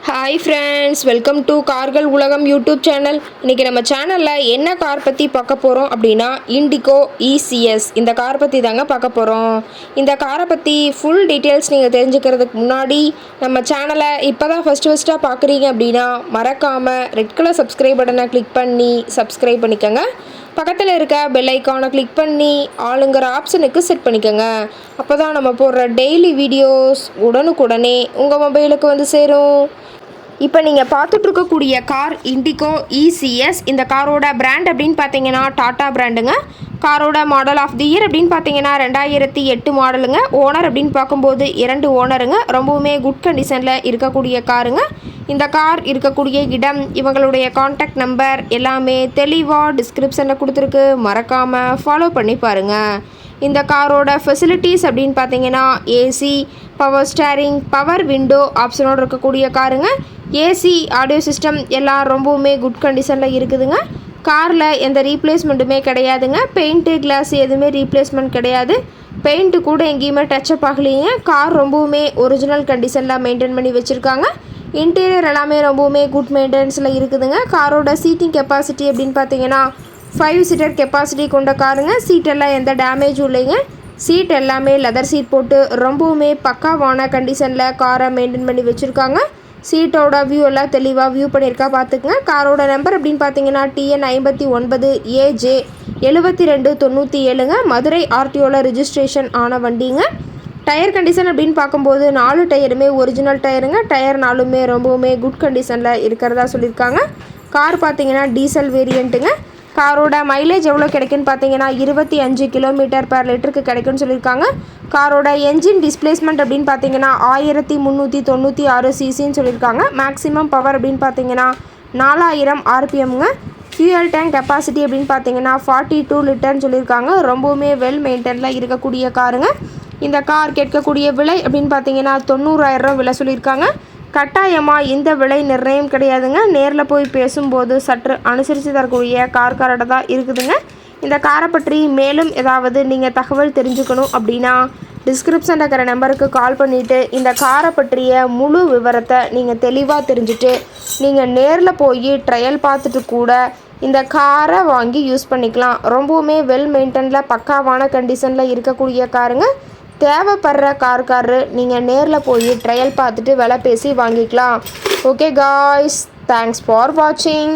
Hi friends, welcome to கார்கள் உலகம் YouTube channel. இன்றைக்கி நம்ம சேனலில் என்ன கார் பற்றி பார்க்க போகிறோம் அப்படின்னா இண்டிகோ ECS இந்த கார் பற்றி தாங்க பார்க்க போகிறோம். இந்த காரை பற்றி ஃபுல் டீட்டெயில்ஸ் நீங்கள் தெரிஞ்சுக்கிறதுக்கு முன்னாடி நம்ம சேனலை இப்போ தான் ஃபஸ்ட்டாக பார்க்குறீங்க அப்படின்னா மறக்காமல் ரெட் கலர் சப்ஸ்கிரைப் பட்டனை கிளிக் பண்ணி சப்ஸ்கிரைப் பண்ணிக்கோங்க. பக்கத்தில் இருக்க பெல் ஐக்கானை கிளிக் பண்ணி ஆளுங்கிற ஆப்ஷனுக்கு செட் பண்ணிக்கோங்க. அப்போ தான் நம்ம போடுற டெய்லி வீடியோஸ் உடனுக்குடனே உங்கள் மொபைலுக்கு வந்து சேரும். இப்போ நீங்கள் பார்த்துட்ருக்கக்கூடிய கார் இண்டிகோ ECS. இந்த காரோட பிராண்ட் அப்படின்னு பார்த்தீங்கன்னா டாட்டா பிராண்டுங்க. காரோட மாடல் ஆஃப் தி இயர் அப்படின்னு பார்த்தீங்கன்னா 2008 மாடலுங்க. ஓனர் அப்படின்னு பார்க்கும்போது 2 ஓனருங்க. ரொம்பவுமே குட் கண்டிஷனில் இருக்கக்கூடிய காருங்க. இந்த கார் இருக்கக்கூடிய இடம், இவங்களுடைய காண்டாக்ட் நம்பர் எல்லாமே தெளிவாக டிஸ்கிரிப்ஷனில் கொடுத்துருக்கு. மறக்காமல் ஃபாலோ பண்ணி பாருங்கள். இந்த காரோட ஃபெசிலிட்டிஸ் அப்படின்னு பார்த்தீங்கன்னா AC, power steering, power window ஆப்ஷனோடு இருக்கக்கூடிய காருங்க. ஏசி, ஆடியோ சிஸ்டம் எல்லாம் ரொம்பவுமே குட் கண்டிஷனில் இருக்குதுங்க. காரில் எந்த ரீப்ளேஸ்மெண்ட்டுமே கிடையாதுங்க. பெயிண்ட்டு, கிளாஸ் எதுவுமே ரீப்ளேஸ்மெண்ட் கிடையாது. பெயிண்ட்டு கூட எங்கேயுமே டச்சப் ஆகலைங்க. கார் ரொம்பவுமே ஒரிஜினல் கண்டிஷனில் மெயின்டைன் பண்ணி வச்சுருக்காங்க. இன்டீரியர் எல்லாமே ரொம்பவுமே குட் மெயின்டெனன்ஸில் இருக்குதுங்க. காரோட சீட்டிங் கெப்பாசிட்டி அப்படின்னு பார்த்தீங்கன்னா 5 சீட்டர் கெப்பாசிட்டி கொண்ட காருங்க. சீட்டெல்லாம் எந்த டேமேஜும் இல்லைங்க. சீட் எல்லாமே லெதர் சீட் போட்டு ரொம்பவுமே பக்காவான கண்டிஷனில் காரை மெயின்டைன் பண்ணி வச்சுருக்காங்க. சீட்டோட வியூ எல்லாம் தெளிவாக வியூ பண்ணியிருக்கா பார்த்துக்குங்க. காரோட நம்பர் அப்படின்னு பார்த்தீங்கன்னா TN 59 AJ 7297ங்க. மதுரை RTOவில் ரிஜிஸ்ட்ரேஷன் ஆன வண்டிங்க. டயர் கண்டிஷன் அப்படின்னு பார்க்கும்போது 4 டயருமே ஒரிஜினல் டயருங்க. டயர் 4மே ரொம்பவுமே குட் கண்டிஷனில் இருக்கிறதா சொல்லியிருக்காங்க. கார் பார்த்தீங்கன்னா டீசல் வேரியண்ட்டுங்க. காரோட மைலேஜ் எவ்வளோ கிடைக்குன்னு பார்த்தீங்கன்னா 25 km/லிட்டருக்கு கிடைக்குன்னு சொல்லியிருக்காங்க. காரோட என்ஜின் டிஸ்பிளேஸ்மெண்ட் அப்படின்னு பார்த்தீங்கன்னா 1396 cc சொல்லியிருக்காங்க. மேக்ஸிமம் பவர் அப்படின்னு பார்த்தீங்கன்னா 4000 RPMங்க. ஃபியூயல் டேங்க் கெப்பாசிட்டி அப்படின்னு பார்த்தீங்கன்னா 42 லிட்டர்னு சொல்லியிருக்காங்க. ரொம்பவுமே வெல் மெயின்டைனில் இருக்கக்கூடிய காருங்க. இந்த கார் கேட்கக்கூடிய விலை அப்படின்னு பார்த்தீங்கன்னா 90,000 விலை சொல்லியிருக்காங்க. கட்டாயமாக இந்த விலை நிர்ணயம் கிடையாதுங்க. நேரில் போய் பேசும்போது சற்று அனுசரித்து தரக்கூடிய கார்காரோட தான் இருக்குதுங்க. இந்த காரை பற்றி மேலும் ஏதாவது நீங்கள் தகவல் தெரிஞ்சுக்கணும் அப்படின்னா டிஸ்கிரிப்ஷனில் இருக்கிற நம்பருக்கு கால் பண்ணிவிட்டு இந்த காரை பற்றிய முழு விவரத்தை நீங்கள் தெளிவாக தெரிஞ்சுட்டு நீங்கள் நேரில் போய் ட்ரையல் பார்த்துட்டு கூட இந்த காரை வாங்கி யூஸ் பண்ணிக்கலாம். ரொம்பவுமே வெல் மெயின்டெனில் பக்காவான கண்டிஷனில் இருக்கக்கூடிய காருங்க. தேவைப்படுற காரு நீங்கள் நேரில் போய் ட்ரையல் பார்த்துட்டு விலை பேசி வாங்கிக்கலாம். ஓகே காய்ஸ், தேங்க்ஸ் ஃபார் வாட்சிங்.